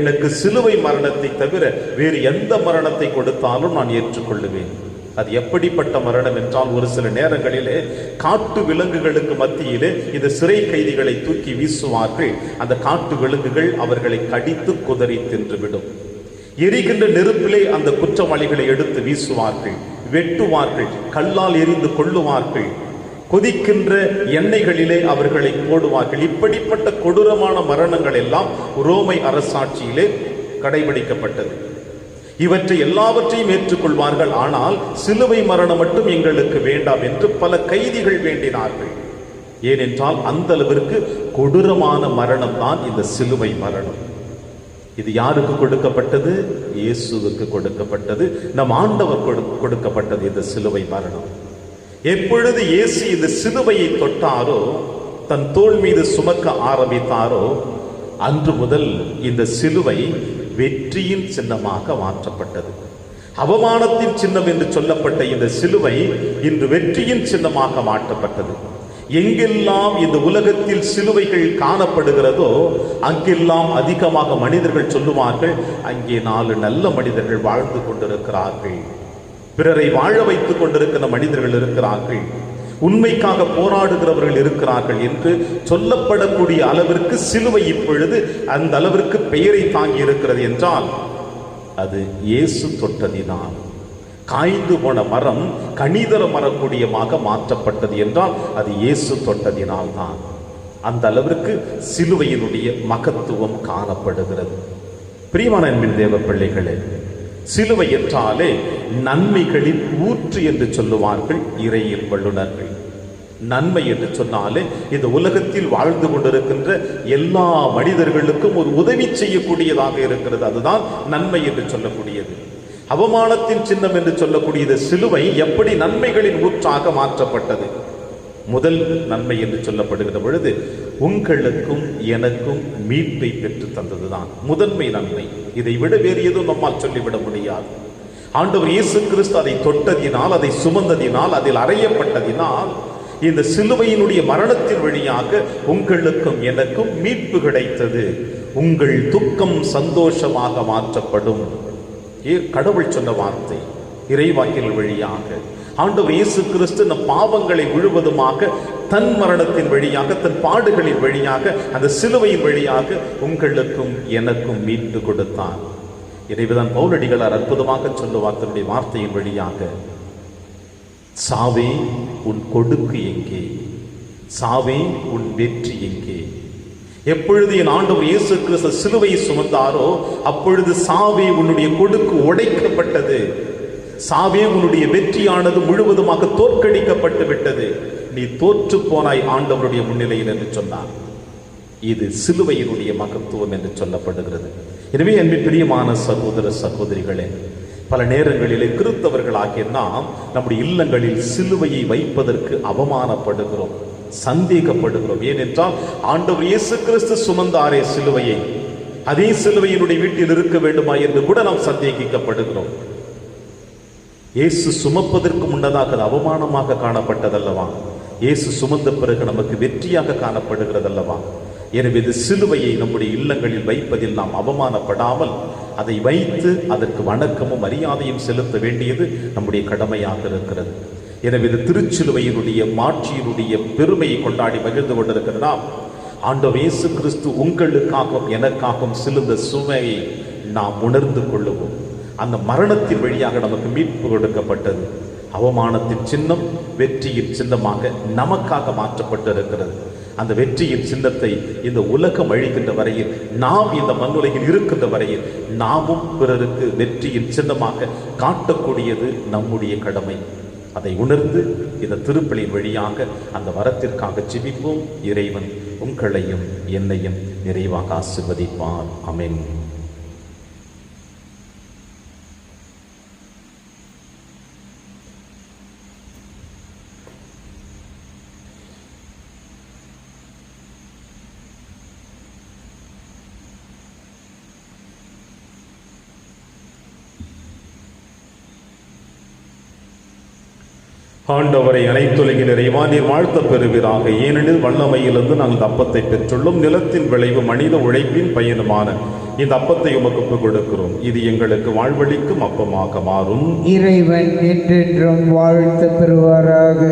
எனக்கு சிலுவை மரணத்தை தவிர வேறு எந்த மரணத்தை கொடுத்தாலும் நான் ஏற்றுக்கொள்ளுவேன். அது எப்படிப்பட்ட மரணம் என்றால், ஒரு சில நேரங்களிலே காட்டு விலங்குகளுக்கு மத்தியிலே இந்த சிறை கைதிகளை தூக்கி வீசுவார்கள். அந்த காட்டு விலங்குகள் அவர்களை கடித்து குதறி தின்றுவிடும். எரிகின்ற நெருப்பிலே அந்த குற்றவாளிகளை எடுத்து வீசுவார்கள், வெட்டுவார்கள், கல்லால் எரிந்து கொள்ளுவார்கள், கொதிக்கின்ற எண்ணெய்களிலே அவர்களை போடுவார்கள். இப்படிப்பட்ட கொடூரமான மரணங்கள் எல்லாம் ரோமை அரசாட்சியிலே கடைபிடிக்கப்பட்டது. இவற்றை எல்லாவற்றையும் ஏற்றுக்கொள்வார்கள். ஆனால் சிலுவை மரணம் மட்டும் எங்களுக்கு வேண்டாம் என்று பல கைதிகள் வேண்டினார்கள். ஏனென்றால் அந்த அளவிற்கு கொடூரமான மரணம் தான் இந்த சிலுவை மரணம். இது யாருக்கு கொடுக்கப்பட்டது? இயேசுவுக்கு கொடுக்கப்பட்டது. நம் ஆண்டவர் கொடுக்கப்பட்டது இந்த சிலுவை மரணம். எப்பொழுது இயேசு இந்த சிலுவையை தொட்டாரோ, தன் தோள் மீது சுமக்க ஆரம்பித்தாரோ, அன்று முதல் இந்த சிலுவை வெற்றியின் சின்னமாக மாற்றப்பட்டது. அவமானத்தின் சின்னம் என்று சொல்லப்பட்ட இந்த சிலுவை இன்று வெற்றியின் சின்னமாக மாற்றப்பட்டது. எங்கெல்லாம் இந்த உலகத்தில் சிலுவைகள் காணப்படுகிறதோ அங்கெல்லாம் அதிகமாக மனிதர்கள் சொல்லுவார்கள், அங்கே 4 நல்ல மனிதர்கள் வாழ்ந்து கொண்டிருக்கிறார்கள், பிறரை வாழ வைத்துக் கொண்டிருக்கிற மனிதர்கள் இருக்கிறார்கள், உண்மைக்காக போராடுகிறவர்கள் இருக்கிறார்கள் என்று சொல்லப்படக்கூடிய அளவிற்கு சிலுவை இப்பொழுது அந்த அளவிற்கு பெயரை தாங்கி இருக்கிறது என்றால் அது இயேசு தொட்டதினால். காய்ந்து போன மரம் கனிதர மரக்கூடியமாக மாற்றப்பட்டது என்றால் அது இயேசு தொட்டதினால் தான். அந்த அளவிற்கு சிலுவையினுடைய மகத்துவம் காணப்படுகிறது. பிரியமான அன்பின் தேவ பிள்ளைகளே, சிலுவை என்றாலே நன்மைகளின் ஊற்று என்று சொல்லுவார்கள் இறையியல் வல்லுநர்கள். நன்மை என்று சொன்னாலே இந்த உலகத்தில் வாழ்ந்து கொண்டிருக்கின்ற எல்லா மனிதர்களுக்கும் ஒரு உதவி செய்யக்கூடியதாக இருக்கிறது. அதுதான் நன்மை என்று சொல்லக்கூடியது. அவமானத்தின் சின்னம் என்று சொல்லக்கூடியது சிலுவை எப்படி நன்மைகளின் ஊற்றாக மாற்றப்பட்டது? முதல் நன்மை என்று சொல்லப்படுகிற பொழுது உங்களுக்கும் எனக்கும் மீட்பை பெற்று தந்ததுதான் முதன்மை நன்மை. இதை விட வேறு எதுவும் நம்மால் சொல்லிவிட முடியாது. ஆண்டவர் இயேசு கிறிஸ்து அதை தொட்டதினால், அதை சுமந்ததினால், அதில் அறையப்பட்டதினால் இந்த சிலுவையினுடைய மரணத்தின் வழியாக உங்களுக்கும் எனக்கும் மீட்பு கிடைத்தது. உங்கள் துக்கம் சந்தோஷமாக மாற்றப்படும். கடவுள் சொன்ன வார்த்தை இறைவாக்கின் வழியாக ஆண்டவர் இயேசு கிறிஸ்து நம் பாவங்களை முழுவதுமாக தன் மரணத்தின் வழியாக, தன் பாடுகளின் வழியாக, அந்த சிலுவையின் வழியாக உங்களுக்கும் எனக்கும் மீட்டு கொடுத்தார். இதைதான் பவுலடிகளார் அற்புதமாக சொல்லுவார் தன்னுடைய வார்த்தையின் வழியாக, சாவே உன் கொடுக்கு எங்கே, சாவே உன் வெற்றி எங்கே. எப்பொழுது என் ஆண்டவர் இயேசு கிறிஸ்து சிலுவையை சுமந்தாரோ அப்பொழுது சாவே உன்னுடைய கொடுக்கு உடைக்கப்பட்டது, சாவே உன்னுடைய வெற்றியானது முழுவதுமாக தோற்கடிக்கப்பட்டு விட்டது, நீ தோற்று போனாய் ஆண்டவருடைய முன்னிலையில் என்று சொன்னார். இது சிலுவையினுடைய மகத்துவம் என்று சொல்லப்படுகிறது. எனவே அன்பின் பிரியமான சகோதர சகோதரிகளே, பல நேரங்களிலே கிறிஸ்தவர்களாகிய நாம் நம்முடைய இல்லங்களில் சிலுவையை வைப்பதற்கு அவமானப்படுகிறோம், சந்தேகப்படுகிறோம். ஏனென்றால் ஆண்டவர் இயேசு கிறிஸ்து சுமந்தாரே சிலுவையை, அதே சிலுவையினுடைய வீட்டில் இருக்க வேண்டுமா என்று கூட நாம் சந்தேகிக்கப்படுகிறோம். இயேசு சுமப்பதற்கு முன்னதாக அது அவமானமாக காணப்பட்டதல்லவா, இயேசு சுமந்த பிறகு நமக்கு வெற்றியாக காணப்படுகிறதல்லவா. எனவே இது சிலுவையை நம்முடைய இல்லங்களில் வைப்பதில் நாம் அவமானப்படாமல் அதை வைத்து அதற்கு வணக்கமும் மரியாதையும் செலுத்த வேண்டியது நம்முடைய கடமையாக இருக்கிறது. எனவே இது திருச்சிலுவையினுடைய மாட்சியினுடைய பெருமையை கொண்டாடி மகிழ்ந்து கொண்டிருக்கிற நாம் ஆண்டவர் இயேசு கிறிஸ்து உங்களுக்காகவும் எனக்காகவும் சிலுந்த சுமையை நாம் உணர்ந்து கொள்ளுவோம். அந்த மரணத்தின் வழியாக நமக்கு மீட்பு கொடுக்கப்பட்டது. அவமானத்தின் சின்னம் வெற்றியின் சின்னமாக நமக்காக மாற்றப்பட்டு இருக்கிறது. அந்த வெற்றியின் சின்னத்தை இந்த உலகம் அழிக்கின்ற வரையில், நாம் இந்த மண்ணுலகில் இருக்கின்ற வரையில் நாமும் பிறருக்கு வெற்றியின் சின்னமாக காட்டக்கூடியது நம்முடைய கடமை. அதை உணர்ந்து இந்த திருப்பலியின் வழியாக அந்த வரத்திற்காக ஜெபிப்போம். இறைவன் உங்களையும் என்னையும் நிறைவாக ஆசீர்வதிப்பார். ஆமென். ஆண்டவரை அனைத்துலகின் இறைவா, நீர் வாழ்த்த பெறுவீராக. ஏனெனில் வல்லமையிலிருந்து நாங்கள் இந்த அப்பத்தை பெற்றுள்ளோம். நிலத்தின் விளைவு மனித உழைப்பின் பயனுமான இந்த அப்பத்தை உமக்கு ஒப்புக் கொடுக்கிறோம். இது எங்களுக்கு வாழ்வளிக்கும் அப்பமாக மாறும். இறைவன் என்றென்றும் வாழ்த்த பெறுவாராக.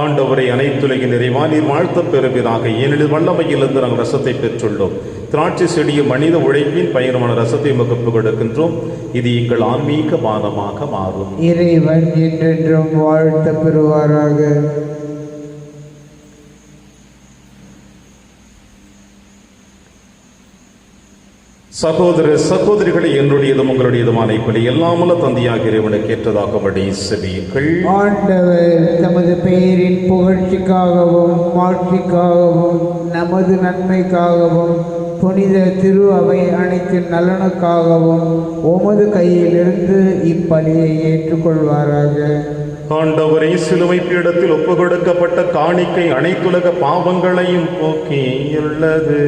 ஆண்டவரை அனைத்துலகின் இறைவா, நீர் வாழ்த்த பெறுவீராக. ஏனெனில் வல்லமையிலிருந்து நாங்கள் ரசத்தை பெற்றுள்ளோம். திராட்சை செடிய மனித உழைப்பின் பயணமான ரசத்தை உமக்கு ஒப்புக் கொடுக்கின்றோம். இது எங்கள் ஆன்மீக பானமாக மாறும். இறைவன் என்றென்றும் வாழ்த்த பெறுவாராக. சகோதர சகோதரிகளை, என்னுடையதும் உங்களுடையதுமான இப்படி எல்லாமல்ல தந்தையாக இறைவனுக்கு ஏற்றதாகபடி செவியுங்கள். ஆண்டவர் தமது பெயரின் புகழ்ச்சிக்காகவும் மாட்சிக்காகவும் நமது நன்மைக்காகவும் புனித திரு அவை அனைத்தின் நலனுக்காகவும் உமது கையிலிருந்து இப்பலியை ஏற்றுக்கொள்வாராக. ஆண்டவரை சிலுவை பீடத்தில் ஒப்புக் கொடுக்கப்பட்ட காணிக்கை அனைத்துலக பாவங்களையும் போக்கியுள்ளது.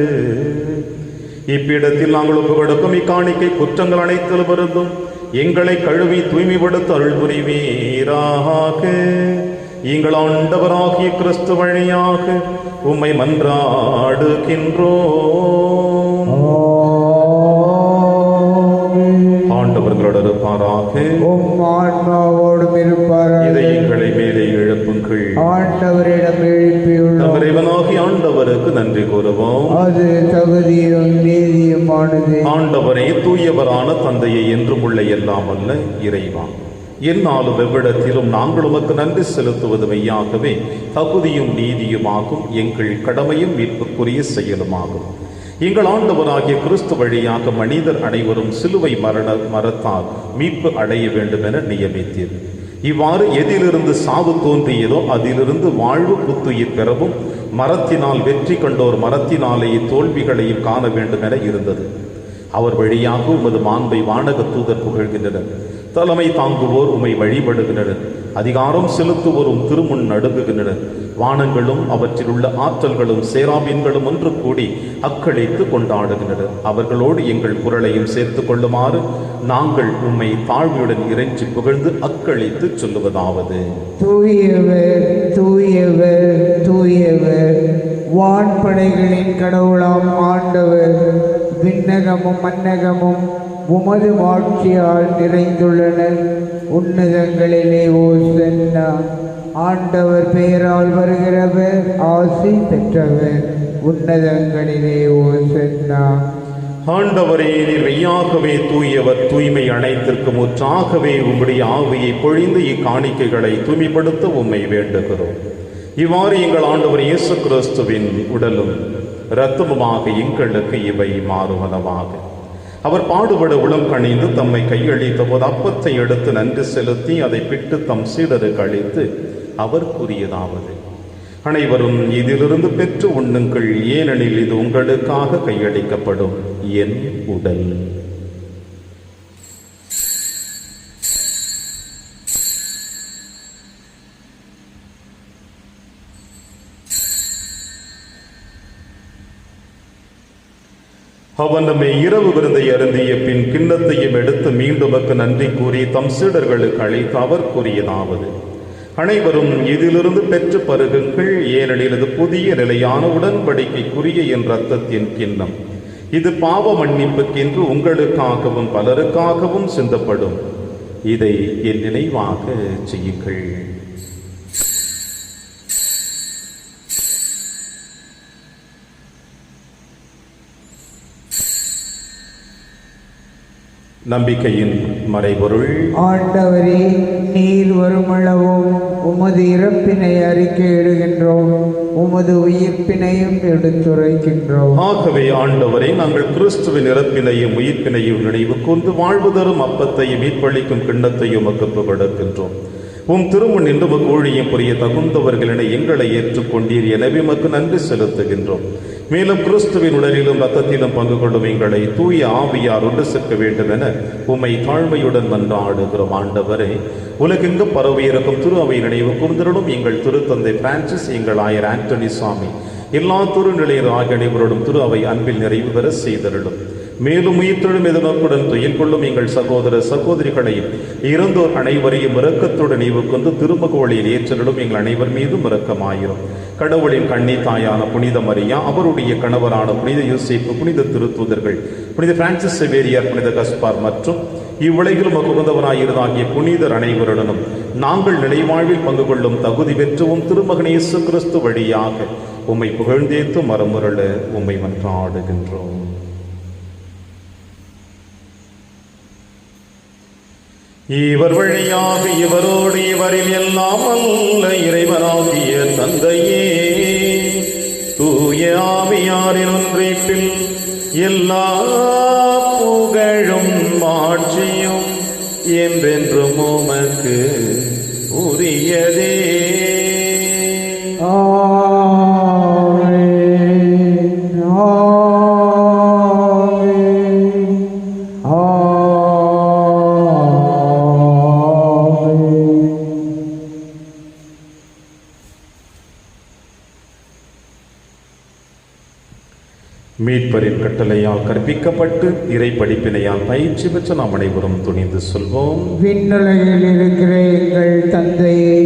இப்பீடத்தில் நாங்கள் ஒப்புக் கொடுக்கும் இக்காணிக்கை குற்றங்கள் அனைத்திலும் இருந்தும் எங்களை கழுவி தூய்மைப்படுத்த அருள் புரிவீராக. எங்கள் ஆண்டவராகிய கிறிஸ்து வழியாக உம்மை மன்றாடுகின்றோம். ஆண்டவர்களோடு இருப்பாராக, ஆன்மாவோடும் இருப்பாராக. இதை எங்களை மேலே எழுப்புங்கள். ஆண்டவரிடம் எழுப்பியுள்ளோம். இறைவனாகி ஆண்டவருக்கு நன்றி கூறுவோம். அது தகுதியும் நீதியுமானது. ஆண்டவரே, தூயவரான தந்தையை என்றும் உள்ள எல்லாம் அல்ல இறைவா, என்னாலும் எவ்விடத்திலும் நாங்கள் உமக்கு நன்றி செலுத்துவது மெய்யாகவே தகுதியும் நீதியுமாகும், எங்கள் கடமையும் மீட்புக்குரிய செயலுமாகும். எங்கள் ஆண்டவராகிய கிறிஸ்து வழியாக மனிதர் அனைவரும் சிலுவை மரத்தால் மீட்பு அடைய வேண்டும் என நியமித்தீர். இவ்வாறு எதிலிருந்து சாவு தோன்றியதோ அதிலிருந்து வாழ்வு புத்துயிர் பெறவும் மரத்தினால் வெற்றி கண்டோர் மரத்தினாலேயே தோல்விகளையும் காண வேண்டும் என இருந்தது. அவர் வழியாக உமது மாண்பை வானக தூதர் புகழ்கின்றனர். தலைமை தாங்குவோர் உம்மை வழிபடுகின்றனர். அதிகாரம் செலுத்துவோரும் திருமுன் நடுங்குகின்றனர். வானங்களும் அவற்றில் உள்ள ஆற்றல்களும் சேராபீன்களும் ஒன்று கூடி அக்களித்து கொண்டாடுகின்றனர். அவர்களோடு எங்கள் குரலையும் சேர்த்து கொள்ளுமாறு நாங்கள் உம்மை தாழ்மையுடன் இறைஞ்சி புகழ்ந்து அக்களித்து சொல்லுவதாவது: தூயவர் தூயவர் தூயவர், வான்படைகளின் கடவுளாம் ஆண்டவர். விண்ணகமும் மன்னகமும் உமது மாட்சியால் நிறைந்துள்ளன. உன்னதங்களிலே ஓசன்னா. ஆண்டவர் பெயரால் வருகிறவர் ஆசி பெற்றவர். உன்னதங்களிலே ஓசன்னா. ஆண்டவரே, நீர் மெய்யாகவே தூயவர். தூய்மை அனைத்திற்கும் முற்றாகவே உம்முடைய ஆவியை பொழிந்து இக்காணிக்கைகளை தூய்மைப்படுத்த உம்மை வேண்டுகிறோம். இவ்வாறு எங்கள் ஆண்டவர் இயேசு கிறிஸ்துவின் உடலும் இரத்தமுமாக எங்களுக்கு இவை மாறுவனவாக. அவர் பாடுபட உளம் கணிந்து தம்மை கையளித்த போது அப்பத்தை எடுத்து நன்றி செலுத்தி அதை பிட்டு தம் சீடருக்கு அளித்து அவர் கூறியதாவது: அனைவரும் இதிலிருந்து பெற்று உண்ணுங்கள், ஏனெனில் இது உங்களுக்காக கையளிக்கப்படும் என் உடல். அவன் நம்மை இரவு விருந்தை அருந்திய பின் கிண்ணத்தையும் எடுத்து மீண்டும் நன்றி கூறி தம் சீடர்களுக்கு அழைத்து அவர் கூறியதாவது: அனைவரும் இதிலிருந்து பெற்று பருகுங்கள், ஏனெனில் இது புதிய நிலையான உடன்படிக்கைக்குரிய என் இரத்தத்தின் கிண்ணம். இது பாவ மன்னிப்புக்கென்று உங்களுக்காகவும் பலருக்காகவும் சிந்தப்படும். இதை என் நினைவாக செய்யுங்கள். நம்பிக்கையின் மறைபொருள். ஆண்டவரே, நீர் வருமளவும் உமது இறப்பினை அறிக்கையிடுகின்றோம், உமது உயிர்ப்பினையும் எடுத்துரைக்கின்றோம். ஆகவே ஆண்டவரே, நாங்கள் கிறிஸ்துவின் இறப்பினையும் உயிர்ப்பினையும் நினைவு கூர்ந்து வாழ்வு தரும் அப்பத்தையும் மீட்பளிக்கும் கிண்ணத்தையும் உமக்கு கொடுக்கின்றோம். உம் திருமுன் நின்று உமக்கு ஊழியம் புரிய தகுந்தவர்களினை எங்களை ஏற்றுக்கொண்டீர். எனவே உமக்கு நன்றி செலுத்துகின்றோம். மேலும் கிறிஸ்துவின் உடலிலும் இரத்தத்திலும் பங்கு கொள்ளும் எங்களை தூய ஆவியார் ஒன்று சேர்க்க வேண்டும் என உம்மை தாழ்மையுடன் மன்றாடுகிறோம். ஆண்டவரே, உலகெங்கும் பரவியிருக்கும் திரு அவை நினைவு கூர்ந்திருடும் எங்கள் திருத்தந்தை பிரான்சிஸ், எங்கள் ஆயர் ஆண்டனி சாமி, எல்லா திருநிலையர் ஆகிய அனைவரோடும் திரு அவை அன்பில் நிறைவு பெற செய்தருளும். மேலும் உயிர்த்தெழும் எதிர்நோக்குடன் துயில் கொள்ளும் எங்கள் சகோதர சகோதரிகளையும் இறந்தோர் அனைவரையும் இரக்கத்துடன் நினைவு கொண்டு திருமகோளியில் ஏற்றலும் எங்கள் அனைவர் மீதும் இரக்கமாயிரும். கடவுளின் கண்ணி தாயான புனித மரியா, அவருடைய கணவரான புனித யோசேப்பு, புனித திருத்தூதர்கள், புனித பிரான்சிஸ் செவேரியார், புனித கஸ்பார் மற்றும் இவ்வுலகிலும் மகுந்தவராயிருந்தாகிய புனிதர் அனைவருடனும் நாங்கள் நிலைவாழ்வில் பங்கு கொள்ளும் தகுதி பெற்றவும் திருமகன் இயேசு கிறிஸ்து வழியாக உம்மை புகழ்ந்தேத்து மரமுரள உம்மை மன்றாடுகின்றோம். இவர் வழியாக இவரோடு இவரில் எல்லாம் அல்ல இறைவனாகிய தந்தையே, தூய ஆவியாரின் ஒன்றிப்பில் எல்லா புகழும் மாட்சியும் என்றென்றும் உமக்கு உரியதே. மீட்பரின் கட்டளையால் கற்பிக்கப்பட்டு இறை படிப்பினையால் பயிற்சி பெற்ற நாம் அனைவரும் துணிந்து சொல்வோம். விண்ணுலகில் இருக்கிற எங்கள் தந்தையே,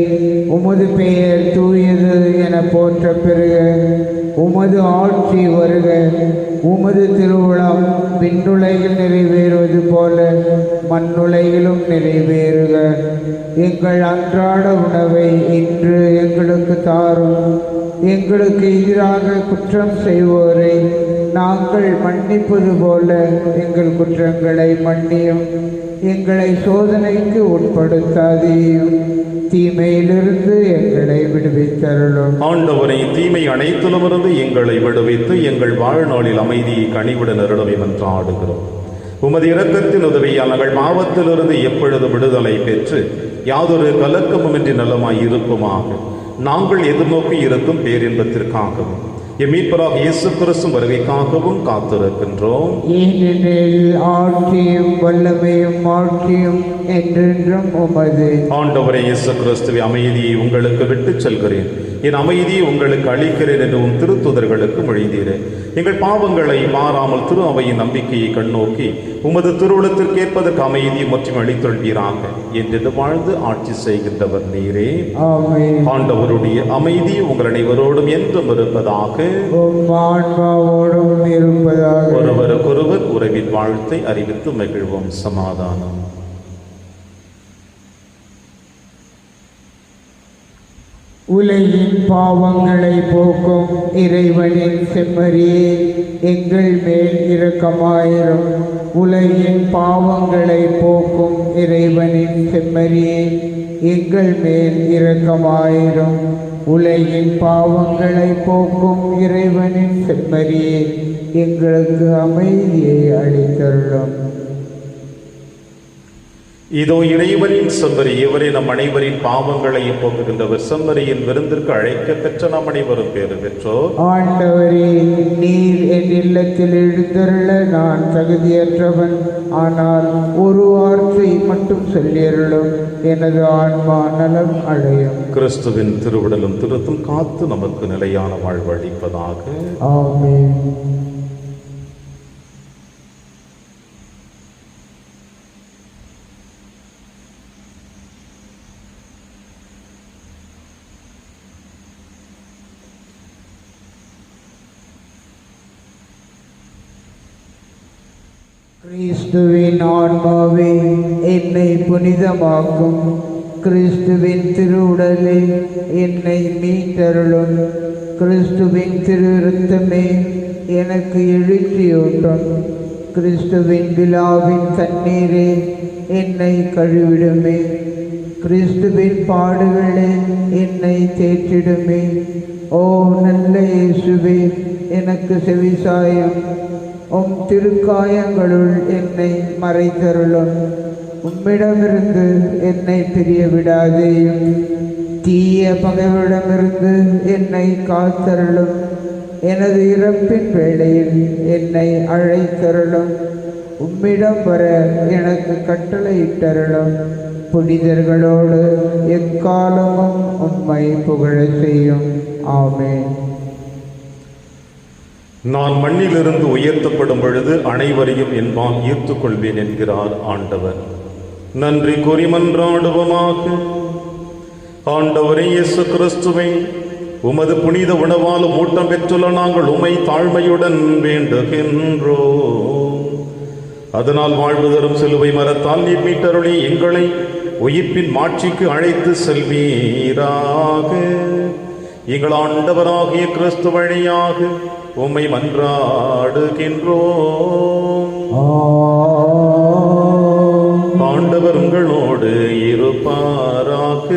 உமது பெயர் தூயது என போற்ற பெறுக. உமது ஆட்சி வருக. உமது திருவுளம் விண்ணுலகில் நிறைவேறுவது போல மண்ணுலகிலும் நிறைவேறுக. எங்கள் அன்றாட உணவை இன்று எங்களுக்கு தாரும். எங்களுக்கு எதிராக குற்றம் செய்வோரை நாங்கள் மன்னிப்பது போல எங்கள் குற்றங்களை மன்னியும். எங்களை சோதனைக்கு உட்படுத்தாதேயும், தீமையிலிருந்து எங்களை விடுவித்தருளும். ஆண்டவரை, தீமை அனைத்திலுமிருந்து எங்களை விடுவித்து எங்கள் வாழ்நாளில் அமைதியை கனிவுடன் அருளவை மன்றாடுகிறோம். உமது இரக்கத்தின் உதவியால் நாங்கள் பாவத்திலிருந்து எப்பொழுது விடுதலை பெற்று யாதொரு கலக்கமுமின்றி நலமாய் இருப்போமாக. நாங்கள் எதிர்நோக்கி இருக்கும் பேரின்பத்திற்காகவும் எம் மீட்பராக இயேசு கிறிஸ்து வருகைக்காகவும் காத்திருக்கின்றோம். ஏனெனில் ஆட்சியும் வல்லமையும் ஆட்சியும் என்றென்றும் உமது. ஆண்டவரே இயேசு கிறிஸ்துவை, அமைதியை உங்களுக்கு விட்டுச் செல்கிறேன், என் அமைதியை உங்களுக்கு அளிக்கிறேன் என்று உம் திருத்துதர்களுக்கு மொழிந்தீரே. எங்கள் பாவங்களை மாறாமல் திரு அவையின் நம்பிக்கையை கண்ணோக்கி உமது திருவுளத்திற்கு ஏற்பதற்கு அமைதியை மற்றும் அளித்தொள்வீராக என்று வாழ்ந்து ஆட்சி செய்கின்றவர் நீரே. ஆமென். ஆண்டவருடைய அமைதி உங்கள் அனைவரோடும் என்றும் இருப்பதாக. உம் ஆன்மாவோடும் இருப்பதாக. ஒருவருக்கொருவர் உறவின் வாழ்த்தை அறிவித்து மகிழ்வோம். சமாதானம். உலகின் பாவங்களை போக்கும் இறைவனின் செம்மறியே, எங்கள் மேல் இரக்கமாயிரும். உலகின் பாவங்களை போக்கும் இறைவனின் செம்மறியே, எங்கள் மேல் இரக்கமாயிரும். உலகின் பாவங்களை போக்கும் இறைவனின் செம்மறியே, எங்களுக்கு அமைதியை அளித்தருளும். இதோ இறைவனின் செம்மறி, இவரே நம் அனைவரின் பாவங்களை போக்குகின்றவர். செம்மறியின் விருந்திற்கு அழைக்க பெற்ற நம் அனைவரும் பேறு பெற்றோர். ஆண்டவரே, நீர் என் இல்லத்தில் எழுந்தருள நான் தகுதியற்றவன். ஆனால் ஒரு வார்த்தை மட்டும் சொல்லியருளும், எனது ஆன்மா நலம் அடையும். கிறிஸ்துவின் திருவுடலும் திருத்தும் காத்து நமக்கு நிலையான வாழ்வு அளிப்பதாக. ஆமென். கிறிஸ்துவின் ஆன்மாவே, என்னை புனிதமாக்கும். கிறிஸ்துவின் திருவுடலே, என்னை மீட்டருளும். கிறிஸ்துவின் திரு இரத்தமே, எனக்கு எழுச்சியூட்டும். கிறிஸ்துவின் விழாவின் தண்ணீரே, என்னை கழுவிடுமே. கிறிஸ்துவின் பாடுகளே, என்னை தேற்றிடுமே. ஓ நல்ல இயேசுவே, எனக்கு செவிசாயம். உம் திருக்காயங்களுள் என்னை மறைத்தருளும். உம்மிடமிருந்து என்னை பிரிய விடாதேயும். தீய பகைவரிடமிருந்து என்னை காத்தருளும். எனது இறப்பின் வேளையில் என்னை அழைத்தருளும். உம்மிடம் வர எனக்கு கட்டளையிட்டருளும். புனிதர்களோடு எக்காலமும் உம்மை புகழச் செய்யும். ஆமென். நான் மண்ணிலிருந்து உயர்த்தப்படும் பொழுது அனைவரையும் என்பால் ஈர்த்துக் கொள்வேன் என்கிறார் ஆண்டவர். நன்றி கூறி மன்றாடுவோமாக. ஆண்டவரே இயேசு கிறிஸ்துவை, உமது புனித உணவாலும் ஊட்டம் பெற்றுள்ள நாங்கள் உம்மை தாழ்மையுடன் வேண்டுகின்றோம். அதனால் வாழ்வு தரும் சிலுவை மரத்தால் நீர் மீட்டருளி எங்களை உயிர்ப்பின் மாட்சிக்கு அழைத்து செல்வீராக. எங்கள் ஆண்டவராகிய கிறிஸ்து வழியாக உம்மை மன்றாடுகின்றோம். ஆண்டவர் உங்களோடு இருப்பாராக.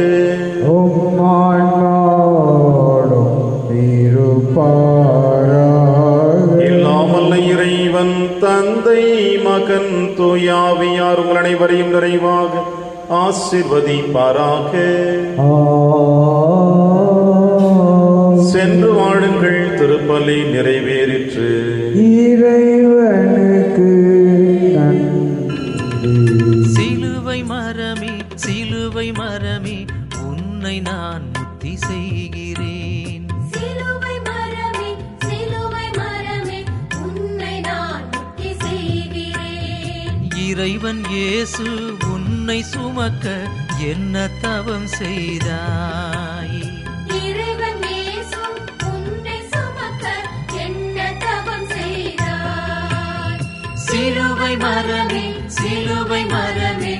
இல்லாமல் இறைவன் தந்தை மகன் தூயாவியார் உங்கள் அனைவரையும் நிறைவாக ஆசீர்வதிப்பாராக. சென்று வாழுங்கள், திருப்பலி நிறைவேறிற்று. இறைவனுக்கு நன்றி. சிலுவை மரமே, சிலுவை மரமே, உன்னை நான் முத்தி செய்கிறேன். சிலுவை மரமே, சிலுவை மரமே, உன்னை நான் முத்தி செய்கிறேன். இறைவன் இயேசு உன்னை சுமக்க என்ன தவம் செய்தாய்? இறைவன் இயேசு உன்னை சுமக்க என்ன தவம் செய்தார்? சிலுவை மரமே, சிலுவை மரமே,